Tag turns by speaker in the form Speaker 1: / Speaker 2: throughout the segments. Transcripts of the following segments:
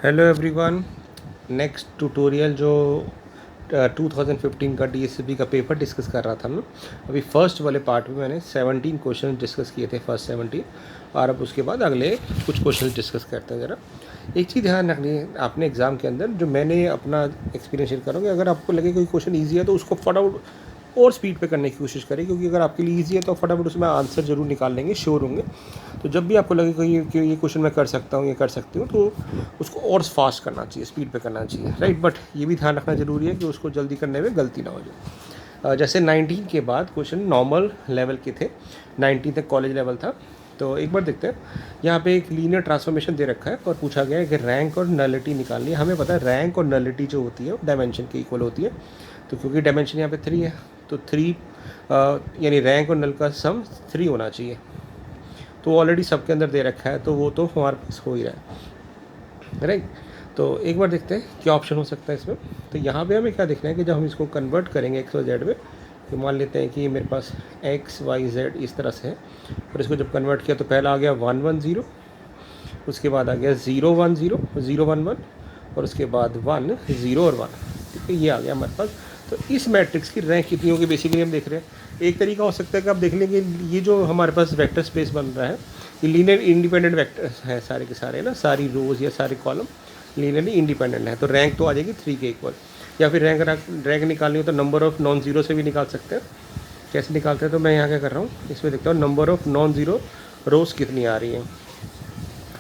Speaker 1: Hello everyone. Next tutorial जो 2015 का डीएससीबी का पेपर डिस्कस कर रहा था मैं। अभी फर्स्ट वाले पार्ट में मैंने 17 क्वेश्चन डिस्कस किए थे, फर्स्ट 17, और अब उसके बाद अगले कुछ क्वेश्चन डिस्कस करते हैं। ज़रा एक चीज़ ध्यान रखनी है आपने एग्ज़ाम के अंदर, जो मैंने अपना एक्सपीरियंस शेयर करूँगा। अगर आपको लगे कोई क्वेश्चन ईजी है तो उसको फटाफट और स्पीड पे करने की कोशिश करें, क्योंकि अगर आपके लिए ईजी है तो फटाफट उसमें आंसर ज़रूर निकाल लेंगे, श्योर होंगे। तो जब भी आपको लगे कि ये क्वेश्चन मैं कर सकता हूँ, ये कर सकती हूँ, तो उसको और फास्ट करना चाहिए, स्पीड पे करना चाहिए, राइट। बट ये भी ध्यान रखना ज़रूरी है कि उसको जल्दी करने में गलती ना हो जाए। जैसे 19 के बाद क्वेश्चन नॉर्मल लेवल के थे, 19 तक कॉलेज लेवल था। तो एक बार देखते हैं, यहाँ पे एक लीनियर ट्रांसफॉर्मेशन दे रखा है और पूछा गया है कि रैंक और नलिटी निकालनी है। हमें पता है रैंक और नलिटी जो होती है वो डायमेंशन के इक्वल होती है। तो क्योंकि डायमेंशन यहाँ पे 3 है, तो 3 यानी रैंक और नल का सम 3 होना चाहिए। तो ऑलरेडी सबके अंदर दे रखा है, तो वो तो हमारे पास हो ही रहा है, राइट। तो एक बार देखते हैं क्या ऑप्शन हो सकता है इसमें। तो यहाँ पे हमें क्या देखना है कि जब हम इसको कन्वर्ट करेंगे एक्स और जेड में, तो मान लेते हैं कि ये मेरे पास एक्स वाई जेड इस तरह से है, और इसको जब कन्वर्ट किया तो पहला आ गया 1 1 0, उसके बाद आ गया 0 1 0 0 1 1, और उसके बाद 1 0 और 1। ठीक है, ये आ गया हमारे पास। तो इस मैट्रिक्स की रैंक कितनी होगी बेसिकली हम देख रहे हैं। एक तरीका हो सकता है कि आप देख लेंगे ये जो हमारे पास वेक्टर स्पेस बन रहा है, ये लीनियर इंडिपेंडेंट वेक्टर है सारे के सारे ना, सारी रोज़ या सारे कॉलम लीनियरली इंडिपेंडेंट है। तो रैंक तो आ जाएगी 3 के इक्वल। या फिर रैंक निकालनी हो तो नंबर ऑफ़ नॉन ज़ीरो से भी निकाल सकते हैं। कैसे निकालते हैं, तो मैं यहाँ क्या कर रहा हूँ, इसमें देखता हूँ नंबर ऑफ़ नॉन ज़ीरो रोज़ कितनी आ रही हैं।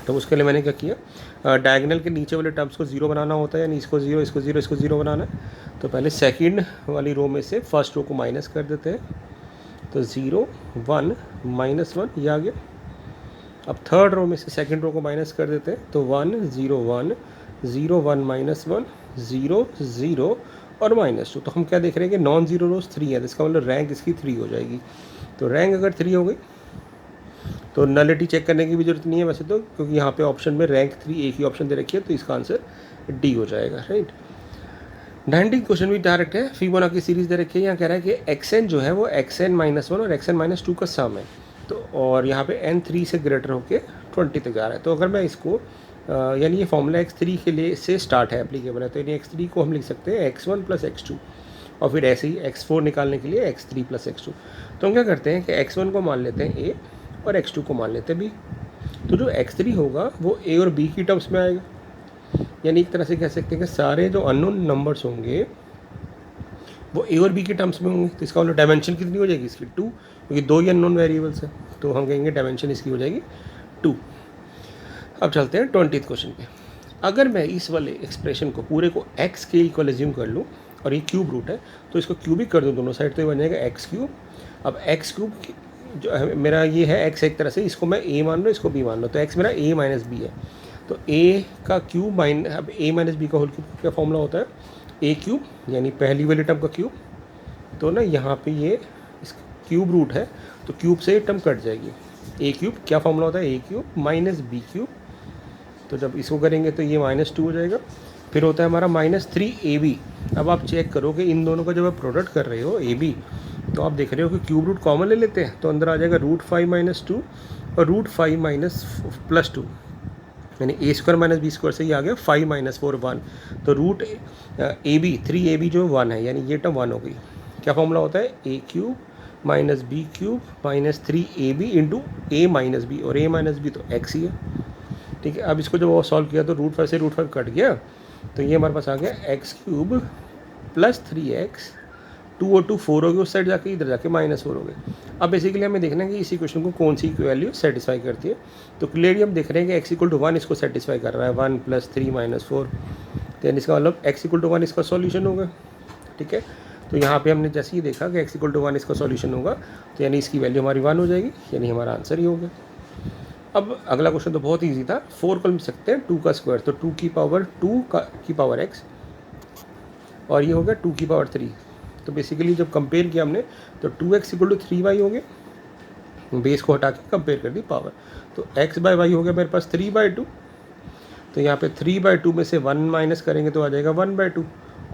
Speaker 1: तो उसके लिए मैंने क्या किया, डायगोनल के नीचे वाले टर्म्स को ज़ीरो बनाना होता है, यानी इसको ज़ीरो, इसको ज़ीरो, इसको ज़ीरो बनाना है। तो पहले सेकंड वाली रो में से फर्स्ट रो को माइनस कर देते हैं, तो 0 1 -1 ये आ गया। अब थर्ड रो में से सेकंड रो को माइनस कर देते हैं, तो 1 0 1 0 1 -1 0 0 और -2। तो हम क्या देख रहे हैं कि नॉन ज़ीरो रोज 3 है, तो इसका मतलब रैंक इसकी 3 हो जाएगी। तो रैंक अगर 3 हो गई तो नलिटी चेक करने की भी जरूरत नहीं है वैसे तो, क्योंकि यहाँ पे ऑप्शन में रैंक 3 एक ही ऑप्शन दे रखी है, तो इसका आंसर डी हो जाएगा, राइट। 19 क्वेश्चन भी डायरेक्ट है, फिबोनाची की सीरीज दे रखी है। यहाँ कह रहा है कि एक्सएन जो है वो एक्सएन -1 और एक्सएन -2 का सम है। तो और यहाँ पे एन 3 से ग्रेटर होकर 20 तक जा रहा है। तो अगर मैं इसको यानी ये फॉर्मूला x3 के लिए से स्टार्ट है, एप्लीकेबल है, तो यानी x3 को हम लिख सकते हैं x1 + x2, और फिर ऐसे ही x4 निकालने के लिए x3 + x2। तो हम क्या करते हैं कि x1 को मान लेते हैं a और x2 को मान लेते हैं b। तो जो x3 होगा वो a और b की टर्म्स में आएगा, यानी एक तरह से कह सकते हैं कि सारे जो अननोन नंबर्स होंगे वो ए और बी के टर्म्स में होंगे। तो इसका मतलब डायमेंशन कितनी हो जाएगी इसकी 2, क्योंकि 2 ही अननोन वेरिएबल्स हैं, तो हम कहेंगे डायमेंशन इसकी हो जाएगी 2। अब चलते हैं 20th क्वेश्चन पे। अगर मैं इस वाले एक्सप्रेशन को पूरे को x के इक्वल एज्यूम कर लूँ, और ये क्यूब रूट है, तो इसको क्यूबिक कर दूँ दोनों साइड, तो ये बन जाएगा x3। अब x3 जो मेरा ये है x एक तरह से, इसको मैं a मान लो, इसको b मान लो, तो x मेरा a - b है। तो a का क्यूब अब a - b का होल क्यूब क्या फॉर्मूला होता है, a क्यूब, यानी पहली वाली टर्म का क्यूब। तो ना यहाँ पे ये इस क्यूब रूट है, तो क्यूब से टर्म कट जाएगी। a क्यूब क्या फॉर्मूला होता है, a क्यूब - b क्यूब। तो जब इसको करेंगे तो ये -2 हो जाएगा। फिर होता है हमारा -3ab। अब आप चेक करो कि इन दोनों का जब आप प्रोडक्ट कर रहे हो ab, तो आप देख रहे हो कि क्यूब रूट कॉमन ले लेते हैं, तो अंदर आ जाएगा √5 - 2 और √5 + 2, यानी a² - b² से ही आ गया 5 - 4 1। तो रूट ab 3ab जो 1 है, यानी ये टर्म 1 हो गई। क्या फॉर्मूला होता है, a cube - b cube -3ab into a - b, और a - b तो x ही है, ठीक है। अब इसको जब वो सॉल्व किया तो √5 से √5 कट गया, तो ये हमारे पास आ गया x³ + 3x, 2 और 2 4 हो गए, उस साइड जाके इधर जाके -4 हो गए। अब बेसिकली हमें देखना है कि इस इक्वेशन को कौन सी वैल्यू सेटिस्फाई करती है। तो क्लियरली हम देख रहे हैं कि x = 1 इसको सेटिस्फाई कर रहा है, 1 + 3 - 4, तो यानी इसका मतलब x = 1 इसका सॉल्यूशन होगा, ठीक है। तो यहाँ पे हमने जैसे ही देखा कि x = 1 इसका सॉल्यूशन होगा, तो यानी इसकी वैल्यू हमारी 1 हो जाएगी, यानी हमारा आंसर ही होगा। अब अगला क्वेश्चन तो बहुत ईजी था, 4 को लिख सकते हैं 2 का स्क्वायर, तो 2 की पावर x, और ये हो गया 2 की पावर 3। तो बेसिकली जब कंपेयर किया हमने, तो 2x = 3y हो गए, बेस को हटा के कंपेयर कर दी पावर, तो x/y हो गया मेरे पास 3/2। तो यहाँ पे 3/2 में से 1 माइनस करेंगे तो आ जाएगा 1/2।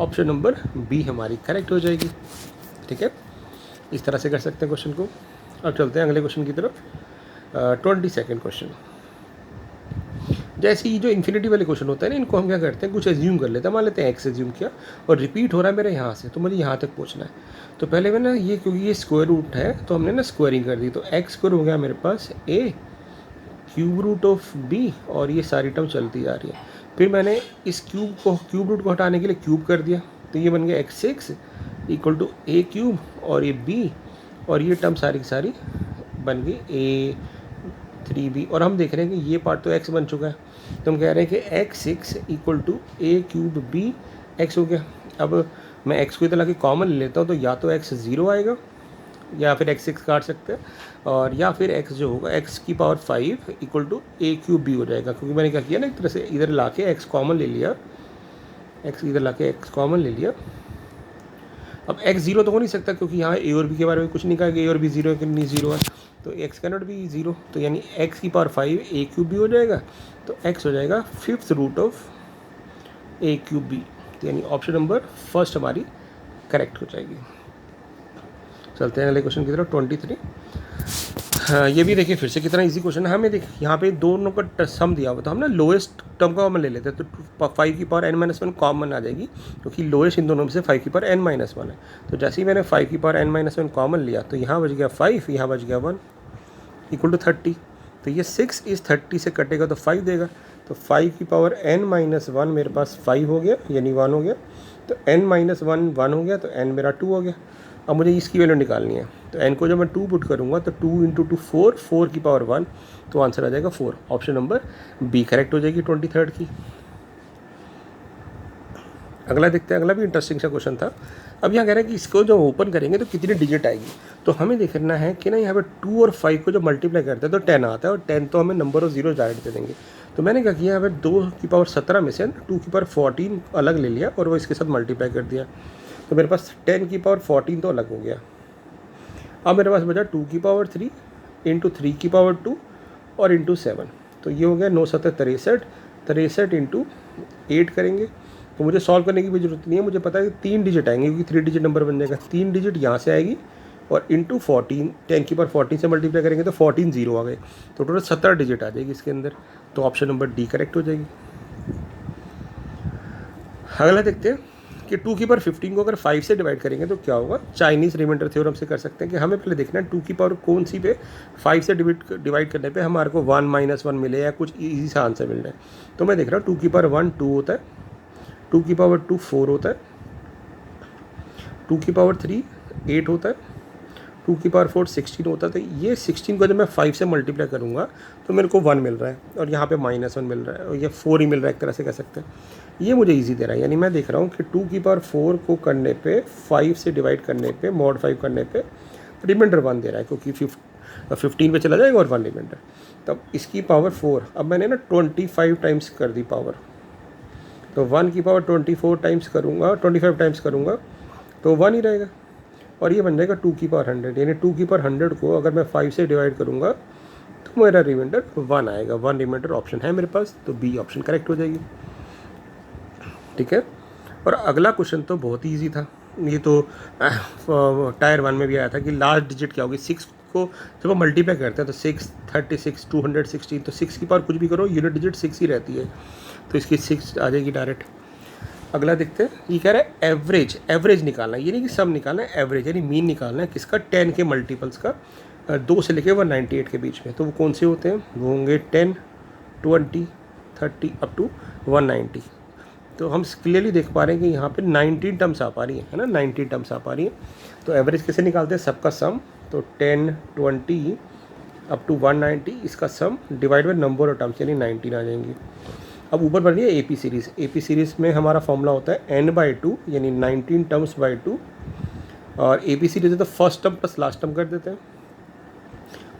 Speaker 1: ऑप्शन नंबर बी हमारी करेक्ट हो जाएगी, ठीक है। इस तरह से कर सकते हैं क्वेश्चन को। अब चलते हैं अगले क्वेश्चन की तरफ। 22nd question. जैसे ही जो इन्फिनिटी वाले क्वेश्चन होता है ना, इनको हम क्या करते हैं, कुछ एज्यूम कर लेते हैं, मान लेते हैं एक्स एज्यूम किया और रिपीट हो रहा है मेरे यहाँ से, तो मुझे यहाँ तक पहुँचना है। तो पहले मैं ना ये, क्योंकि ये स्क्वायर रूट है तो हमने ना स्क्वायरिंग कर दी, तो एक्स स्क्वायर हो गया मेरे पास ए क्यूब रूट ऑफ बी, और ये सारी टर्म चलती जा रही है। फिर मैंने इस क्यूब रूट को हटाने के लिए क्यूब कर दिया, तो ये बन गया x six equal to a cube और ये बी, और ये टर्म सारी की सारी बन गई ए 3b। और हम देख रहे हैं कि ये पार्ट तो x बन चुका है, तो हम कह रहे हैं कि x six equal to a cube b x हो गया। अब मैं x को इधर लाके कॉमन ले लेता हूँ, तो या तो x 0 आएगा या फिर x6 काट सकते हैं, और या फिर x जो होगा x की power 5 equal to a cube b हो जाएगा, क्योंकि मैंने क्या किया ना, एक तरह से इधर ला के x कॉमन ले लिया, x इधर ला के x कॉमन ले लिया। अब x 0 तो हो नहीं सकता, क्योंकि यहाँ a और b के बारे में कुछ नहीं कहा कि a और b 0 है कि नहीं 0 है, तो x कैनॉट बी 0, तो यानी x की पावर 5 ए क्यूब बी हो जाएगा, तो x हो जाएगा 5th root of a cube b, तो यानी ऑप्शन नंबर फर्स्ट हमारी करेक्ट हो जाएगी। चलते हैं अगले क्वेश्चन की तरफ 23। हाँ, ये भी देखिए फिर से कितना इजी क्वेश्चन है। हमें देखिए यहाँ पे दोनों का सम दिया हुआ, तो हम ना लोएस्ट टर्म का कॉमन ले लेते हैं, तो 5 की पावर n-1 कॉमन आ जाएगी, क्योंकि लोएस्ट इन दोनों में से 5 की पावर n-1 है। तो जैसे ही मैंने 5 की पावर n-1 कॉमन लिया, तो यहाँ बच गया 5, यहाँ बच गया 1 इक्वल टू 30। तो ये 6 इस 30 से कटेगा तो 5 देगा, तो 5 की पावर n-1 मेरे पास 5 हो गया, यानी 1 हो गया, तो n-1 1 हो गया, तो n मेरा 2 हो गया। अब मुझे इसकी वैल्यू निकालनी है, तो n को जब मैं 2 पुट करूँगा तो 2 × 2 4, 4 की पावर 1, तो आंसर आ जाएगा 4। ऑप्शन नंबर बी करेक्ट हो जाएगी 23rd की। अगला देखते हैं, अगला भी इंटरेस्टिंग सा क्वेश्चन था। अब यहाँ कह रहा है कि इसको जब ओपन करेंगे तो कितनी डिजिट आएगी, तो हमें देखना है कि ना यहाँ पे 2 और 5 को जब मल्टीप्लाई करते हैं तो 10 आता है, और 10 तो हमें नंबर ऑफ जीरो डायरेक्ट दे देंगे। तो मैंने क्या किया, यहाँ पे 2 की पावर 17 में से 2 की पावर 14 अलग ले लिया और वो इसके साथ मल्टीप्लाई कर दिया, तो मेरे पास 10 की पावर 14 तो अलग हो गया। अब मेरे पास बचा 2 की पावर 3 इंटू 3 की पावर 2 और इंटू 7, तो ये हो गया 9 7 63, 63 इंटू 8 करेंगे, तो मुझे सॉल्व करने की भी जरूरत नहीं है, मुझे पता है कि 3 डिजिट आएंगे, क्योंकि 3 डिजिट नंबर बन जाएगा। 3 डिजिट यहाँ से आएगी और इंटू 14, 10 की पावर 14 से मल्टीप्लाई करेंगे तो 14 0 आ गए, तो टोटल 17 डिजिट आ जाएगी इसके अंदर, तो ऑप्शन नंबर डी करेक्ट हो जाएगी। अगला देखते हैं कि 2 की पावर 15 को अगर 5 से डिवाइड करेंगे तो क्या होगा। चाइनीज़ रिमाइंडर थ्योरम से कर सकते हैं कि हमें पहले देखना है 2 की पावर कौन सी पे 5 से डिवाइड करने पे हमारे को 1 - 1 मिले या कुछ इजी सा आंसर मिल रहा है। तो मैं देख रहा हूँ 2 की पावर 1 2 होता है, 2 की पावर 2 4 होता है, 2 की पावर 3 8 होता है, 2 की पावर 4 16 होता है। तो ये 16 को जब मैं 5 से मल्टीप्लाई करूँगा तो मेरे को 1 मिल रहा है, और यहाँ पे -1 मिल रहा है, और ये 4 ही मिल रहा है, एक तरह से कह सकते हैं। ये मुझे इजी दे रहा है, यानी मैं देख रहा हूँ कि 2 की पावर 4 को करने पे 5 से डिवाइड करने पे mod 5 करने पे रिमाइंडर 1 दे रहा है, क्योंकि 15 पे चला जाएगा और 1 रिमाइंडर। तब इसकी पावर 4 अब मैंने ना 25 टाइम्स कर दी पावर, तो 1 की पावर 24 टाइम्स करूँगा, 25 टाइम्स करूँगा तो 1 ही रहेगा, और ये बन जाएगा 2 की पावर 100, यानी 2 की पावर 100 को अगर मैं 5 से डिवाइड करूँगा तो मेरा रिमाइंडर 1 आएगा। 1 रिमाइंडर ऑप्शन है मेरे पास, तो बी ऑप्शन करेक्ट हो जाएगी। ठीक है, और अगला क्वेश्चन तो बहुत ही ईजी था, ये तो टायर 1 में भी आया था कि लास्ट डिजिट क्या होगी। 6 को जब हम मल्टीप्लाई करते हैं तो 6 36 216, तो 6 की पावर कुछ भी करो यूनिट डिजिट 6 ही रहती है, तो इसकी 6 आ जाएगी डायरेक्ट। अगला देखते हैं, ये कह रहा है एवरेज निकालना है, ये नहीं कि सम निकालना है, एवरेज यानी मीन निकालना है किसका, 10 के मल्टीपल्स का 2 से लेके 198 के बीच में। तो वो कौन से होते हैं, वो होंगे 10 20 30 अप टू 190। तो हम क्लियरली देख पा रहे हैं कि यहाँ पे 19 टर्म्स आ पा रही है ना, 19 टर्म्स आ पा रही है। तो एवरेज कैसे निकालते हैं, सबका सम, तो 10 20 अप टू 190 इसका sum divide by number of terms, यानी 19 आ जाएंगी। अब ऊपर बढ़ रही है एपी सीरीज़, एपी सीरीज़ में हमारा फॉर्मूला होता है n/2, यानी 19 टर्म्स बाई 2, और एपी सीरीज़ है तो first term plus last term कर देते हैं,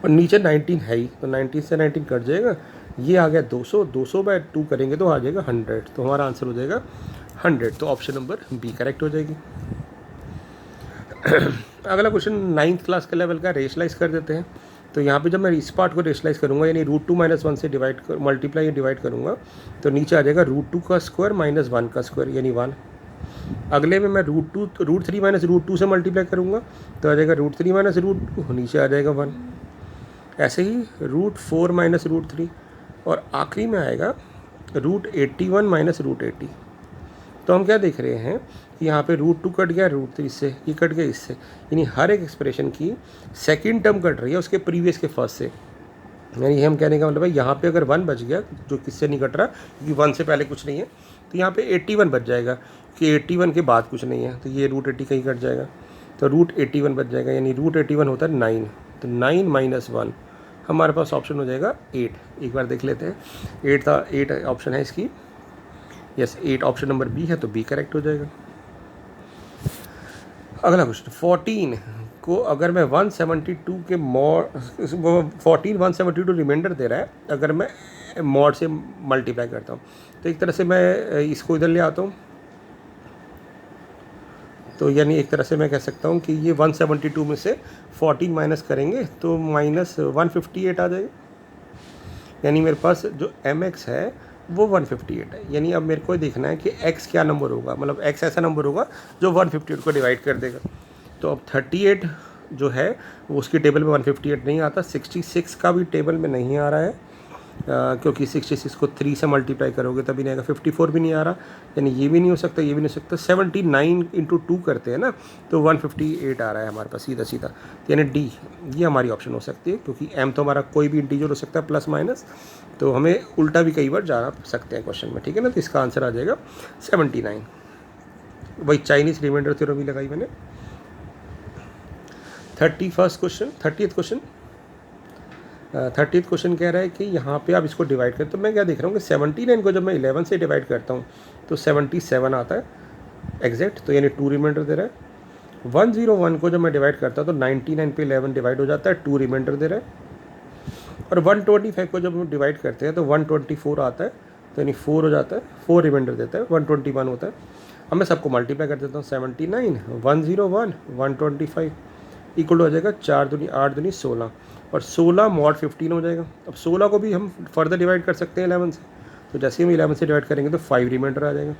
Speaker 1: और नीचे 19 है ही, तो 19 से 19 कट जाएगा, ये आ गया 200, 200 बाय 2 करेंगे तो आ जाएगा 100, तो हमारा आंसर हो जाएगा 100, तो ऑप्शन नंबर बी करेक्ट हो जाएगी। अगला क्वेश्चन 9th क्लास के लेवल का, रेशलाइज कर देते हैं। तो यहाँ पे जब मैं इस पार्ट को रेशलाइज करूँगा, यानी √2 - 1 से मल्टीप्लाई या डिवाइड करूँगा, तो नीचे आ जाएगा √2 का स्क्वायर -1 का स्क्वायर, यानी 1। अगले में मैं √3 - √2 से मल्टीप्लाई करूँगा तो आ जाएगा √3 - √2, नीचे आ जाएगा 1। ऐसे ही √4 - √3, और आखिरी में आएगा √81 माइनस √80। तो हम क्या देख रहे हैं कि यहाँ पे √2 कट गया, √3 से, ये कट गया इससे, यानी हर एक एक्सप्रेशन की सेकंड टर्म कट रही है उसके प्रीवियस के फर्स्ट से। यानी ये हम कहने का मतलब है यहाँ पे अगर 1 बच गया, जो किससे नहीं कट रहा क्योंकि 1 से पहले कुछ नहीं है, तो यहाँ पे 81 बच जाएगा कि 81 के बाद कुछ नहीं है, तो ये √80 कहीं कट जाएगा, तो √81 बच जाएगा, यानी √81 होता है 9, तो 9 माइनस 1 हमारे पास ऑप्शन हो जाएगा 8। एक बार देख लेते हैं, 8 था, 8 ऑप्शन है इसकी, यस 8 ऑप्शन नंबर बी है, तो बी करेक्ट हो जाएगा। अगला क्वेश्चन 14 को अगर मैं 172 के मॉड 14 172 रिमाइंडर दे रहा है, अगर मैं मॉड से मल्टीप्लाई करता हूँ, तो एक तरह से मैं इसको इधर ले आता हूँ, तो यानी एक तरह से मैं कह सकता हूँ कि ये 172 में से 14 माइनस करेंगे तो माइनस 158 आ जाएगा, यानी मेरे पास जो mx है वो 158 है। यानी अब मेरे को देखना है कि x क्या नंबर होगा, मतलब x ऐसा नंबर होगा जो 158 को डिवाइड कर देगा। तो अब 38 जो है वो उसकी टेबल में 158 नहीं आता, 66 का भी टेबल में नहीं आ रहा है, क्योंकि 66 को 3 से मल्टीप्लाई करोगे तभी नहीं आएगा, 54 भी नहीं आ रहा, यानी ये भी नहीं हो सकता, ये भी नहीं हो सकता। 79 इंटू 2 करते हैं ना, तो 158 आ रहा है हमारे पास सीधा सीधा, यानी डी ये हमारी ऑप्शन हो सकती है, क्योंकि m तो हमारा कोई भी इंटीजर हो सकता है प्लस माइनस, तो हमें उल्टा भी कई बार जाना सकते हैं क्वेश्चन में, ठीक है ना। तो इसका आंसर आ जाएगा 79। वही चाइनीज़ रिमाइंडर थ्योरम भी लगाई मैंने। 30th क्वेश्चन 30th क्वेश्चन कह रहा है कि यहाँ पे आप इसको डिवाइड करें, तो मैं क्या देख रहा हूँ कि 79 को जब मैं 11 से डिवाइड करता हूँ तो 77 आता है एग्जैक्ट, तो यानी 2 रिमाइंडर दे रहा है। 101 को जब मैं डिवाइड करता हूँ तो 99 पे 11 डिवाइड हो जाता है, 2 रिमाइंडर दे रहा है। और 125 को जब हम डिवाइड करते हैं तो 124 आता है, तो यानी 4 हो जाता है, 4 रिमाइंडर देता है, 121 होता है। अब मैं सबको मल्टीप्लाई कर देता हूँ, 79 101 125 इक्वल हो जाएगा 4 दूनी 8 दूनी 16, और 16 मॉड 15 हो जाएगा। अब 16 को भी हम फर्दर डिवाइड कर सकते हैं 11 से, तो जैसे हम 11 से डिवाइड करेंगे तो 5 रिमाइंडर आ जाएगा,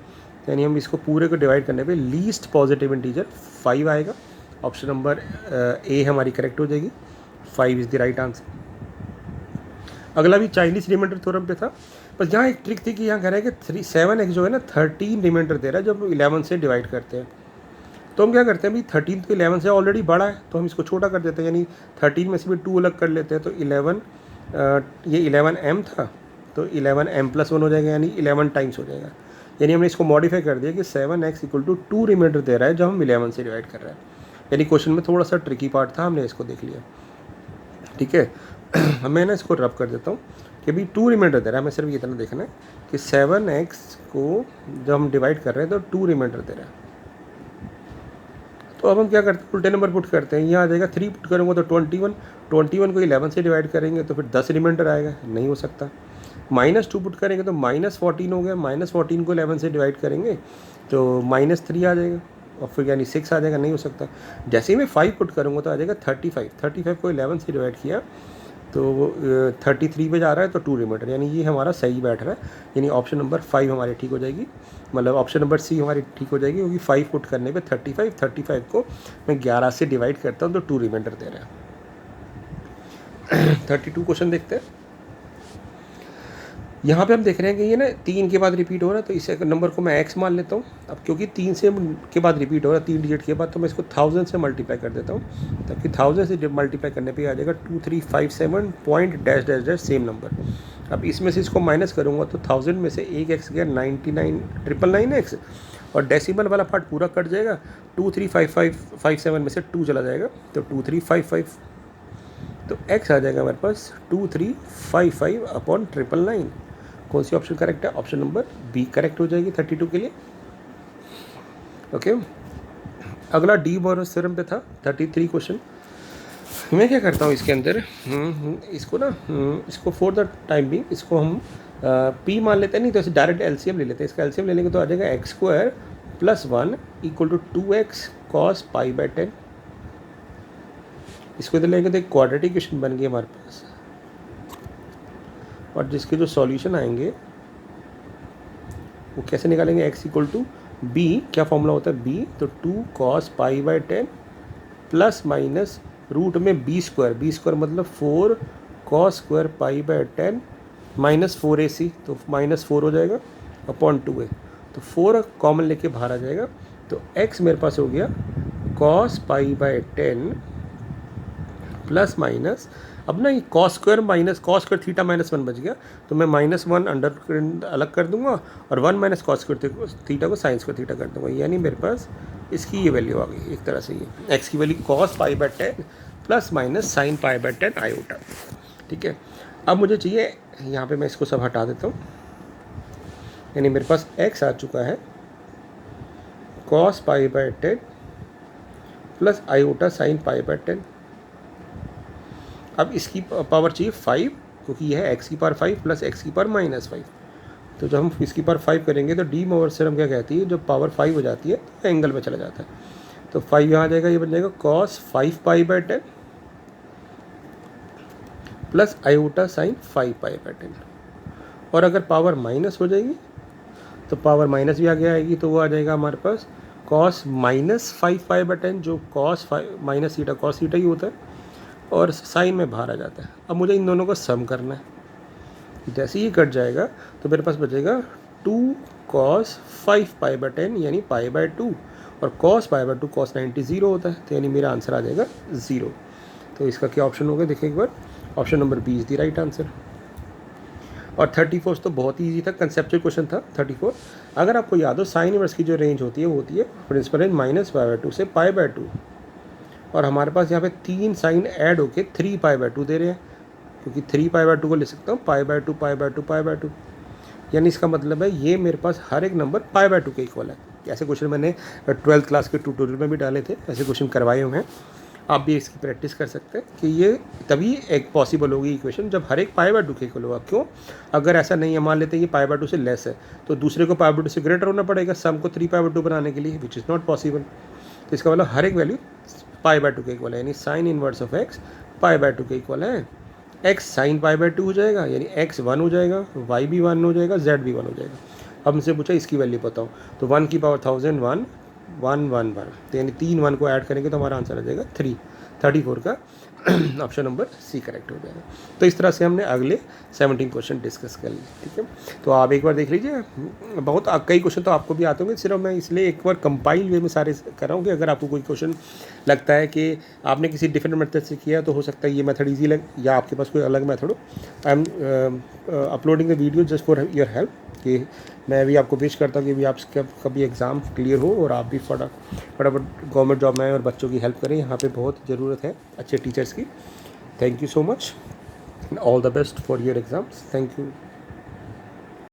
Speaker 1: यानी हम इसको पूरे को डिवाइड करने पे लीस्ट पॉजिटिव इंटीजर 5 आएगा। ऑप्शन नंबर ए हमारी करेक्ट हो जाएगी, 5 इज़ द राइट आंसर। अगला भी चाइनीज़ रिमाइंडर थ्योरम पे था, बस यहाँ एक ट्रिक थी कि यहाँ कह रहा है कि 7x जो है ना 13 रिमाइंडर दे रहा है जब 11 से डिवाइड करते हैं, तो हम क्या करते हैं भाई 13 तो 11 से ऑलरेडी बड़ा है, तो हम इसको छोटा कर देते हैं, यानी 13 में से भी 2 अलग कर लेते हैं, तो 11 ये 11m था, तो 11m+1 हो जाएगा, यानी 11 टाइम्स हो जाएगा। यानी हमने इसको मॉडिफाई कर दिया कि 7x इक्वल टू 2 रिमाइंडर दे रहा है जब हम 11 से डिवाइड कर रहे हैं, यानी क्वेश्चन में थोड़ा सा ट्रिकी पार्ट था, हमने इसको देख लिया, ठीक है। मैं ना इसको रब कर देता हूँ कि भाई 2 रिमाइंडर दे रहा है, हमें सिर्फ इतना देखना है कि 7x को जब हम डिवाइड कर रहे हैं तो 2 रिमाइंडर दे रहा है। तो अब हम क्या करते हैं, उल्टे नंबर पुट करते हैं, यहाँ आ जाएगा 3 पुट करूँगा तो 21 को 11 से डिवाइड करेंगे तो फिर 10 रिमाइंडर आएगा, नहीं हो सकता। -2 पुट करेंगे तो -14 हो गया, -14 को 11 से डिवाइड करेंगे तो -3 आ जाएगा, और फिर यानी 6 आ जाएगा, नहीं हो सकता। जैसे ही मैं 5 पुट करूँगा तो आ जाएगा 35 को 11 से डिवाइड किया तो वो 33 पे जा रहा है, तो 2 रिमाइंडर, यानी ये हमारा सही बैठ रहा है, यानी ऑप्शन नंबर 5 हमारी ठीक हो जाएगी, मतलब ऑप्शन नंबर सी हमारी ठीक हो जाएगी, क्योंकि 5 पुट करने पे 35 को मैं 11 से डिवाइड करता हूँ तो 2 रिमाइंडर दे रहा है। 32 क्वेश्चन देखते हैं। यहाँ पे हम देख रहे हैं कि ये ना 3 के बाद रिपीट हो रहा है, तो इस नंबर को मैं x मान लेता हूँ। अब क्योंकि 3 से के बाद रिपीट हो रहा है 3 डिजिट के बाद, तो मैं इसको 1000 से मल्टीप्लाई कर देता हूँ, ताकि 1000 से मल्टीप्लाई करने पे आ जाएगा 2357 point dash dash dash same number. अब इसमें से इसको माइनस करूँगा तो 1000 में से एक x गया 99999x, और डेसिमल वाला पार्ट पूरा कट जाएगा, 2357 में से 2 चला जाएगा तो 2355, तो x आ जाएगा हमारे पास 2355 अपॉन 999। कौन सी ऑप्शन करेक्ट है, ऑप्शन नंबर बी करेक्ट हो जाएगी 32 के लिए, ओके। अगला डी बोरोस थ्योरम पे था 33 क्वेश्चन। मैं क्या करता हूँ इसके अंदर, इसको ना इसको फॉर द टाइम भी इसको हम p मान लेते हैं, नहीं तो ऐसे डायरेक्ट एलसीएम ले लेते हैं। इसका एलसीएम ले लेंगे तो आ जाएगा x² + 1 equal to 2x cos π/10। इसको इधर लेंगे तो एक क्वाड्रेटिक इक्वेशन बन गई हमारे पास, और जिसके जो सॉल्यूशन आएंगे वो कैसे निकालेंगे, x इक्वल टू b, क्या फॉर्मूला होता है b, तो 2 cos π/10 प्लस माइनस रूट में b² मतलब 4 cos² π/10 -4ac, तो -4 हो जाएगा अपॉन 2a, तो 4 कॉमन लेके बाहर आ जाएगा, तो x मेरे पास हो गया cos π/10 प्लस माइनस, अब ना ये cos square minus cos square theta -1 बच गया, तो मैं -1 अंडर अलग कर दूंगा और 1 माइनस कॉस स्क्वायर थीटा को साइन स्क्वायर थीटा कर दूंगा, यानी मेरे पास इसकी ये वैल्यू आ गई एक तरह से, ये x की value cos π/10 plus minus sine π/10 iota. ठीक है, अब मुझे चाहिए, यहाँ पे मैं इसको सब हटा देता हूँ, यानी मेरे पास x आ चुका है cos π/10 प्लस आयोटा साइन π/10। अब इसकी पावर चाहिए 5, क्योंकि यह है x की पावर 5 प्लस x की पावर -5, तो जब हम इसकी पावर 5 करेंगे तो डी मोवर थ्योरम क्या कहती है, जब पावर 5 हो जाती है तो एंगल में चला जाता है, तो 5 यहाँ आ जाएगा, ये बन जाएगा cos 5π/10 प्लस आयोटा साइन 5π/10, और अगर पावर माइनस हो जाएगी तो पावर माइनस भी आगे आएगी, तो वो आ जाएगा हमारे पास cos -5π/10, जो cos 5 minus theta cos theta ही होता है, और साइन में बाहर आ जाता है। अब मुझे इन दोनों को सम करना है, जैसे ही कट जाएगा तो मेरे पास बचेगा 2 cos 5π/10 यानी π/2, और cos π/2 cos 90 0 होता है, तो यानी मेरा आंसर आ जाएगा 0। तो इसका क्या ऑप्शन होगा, देखिए एक बार, option number B is the right answer. और 34 तो बहुत ही ईजी था, कंसेप्चुअल क्वेश्चन था 34। अगर आपको याद हो, साइन इनवर्स की जो रेंज होती है वो होती है प्रिंसिपल रेंज -π/2 से π/2, और हमारे पास यहाँ पे 3 साइन ऐड होके 3π/2 दे रहे हैं, क्योंकि 3π/2 को ले सकता हूँ π/2 π/2 π/2, यानी इसका मतलब है ये मेरे पास हर एक नंबर π/2 के इक्वल है। ऐसे क्वेश्चन मैंने 12th क्लास के ट्यूटोरियल में भी डाले थे, ऐसे क्वेश्चन करवाए हुए हैं, आप भी इसकी प्रैक्टिस कर सकते हैं कि ये तभी एक पॉसिबल होगी इक्वेशन जब हर एक π/2 के इक्वल होगा। क्यों, अगर ऐसा नहीं है, मान लेते हैं ये π/2 से लेस है, तो दूसरे को π/2 से ग्रेटर होना पड़ेगा सम को 3π/2 बनाने के लिए, विच इज़ नॉट पॉसिबल। तो इसका मतलब हर एक वैल्यू π/2 के इक्वल है, यानी साइन इनवर्स ऑफ x π/2 के इक्वल है। x साइन π/2 हो जाएगा, यानी x 1 हो जाएगा, y भी 1 हो जाएगा, z भी 1 हो जाएगा। अब मुझसे पूछा इसकी वैल्यू बताओ, तो 1 की पावर 1000 1 1 1 1, तो यानी 3 1 को ऐड करेंगे तो हमारा आंसर आ जाएगा 34 का ऑप्शन नंबर सी करेक्ट हो जाएगा। तो इस तरह से हमने अगले 17 क्वेश्चन डिस्कस कर लिए। ठीक है, तो आप एक बार देख लीजिए, बहुत कई क्वेश्चन तो आपको भी आते होंगे, सिर्फ मैं इसलिए एक बार कंपाइल वे में सारे कर रहा हूँ कि अगर आपको कोई क्वेश्चन लगता है कि आपने किसी डिफरेंट मेथड से किया तो हो सकता है ये मेथड ईजी लगे, या आपके पास कोई अलग मेथड हो। I am uploading the video just for your help, कि मैं भी आपको विश करता हूँ कि भी आप कभी एग्ज़ाम क्लियर हो और आप भी फटाफट गवर्नमेंट जॉब में आए और बच्चों की हेल्प करें। यहाँ पे बहुत ज़रूरत है अच्छे टीचर्स की। Thank you so much, all the best for your exams. Thank you.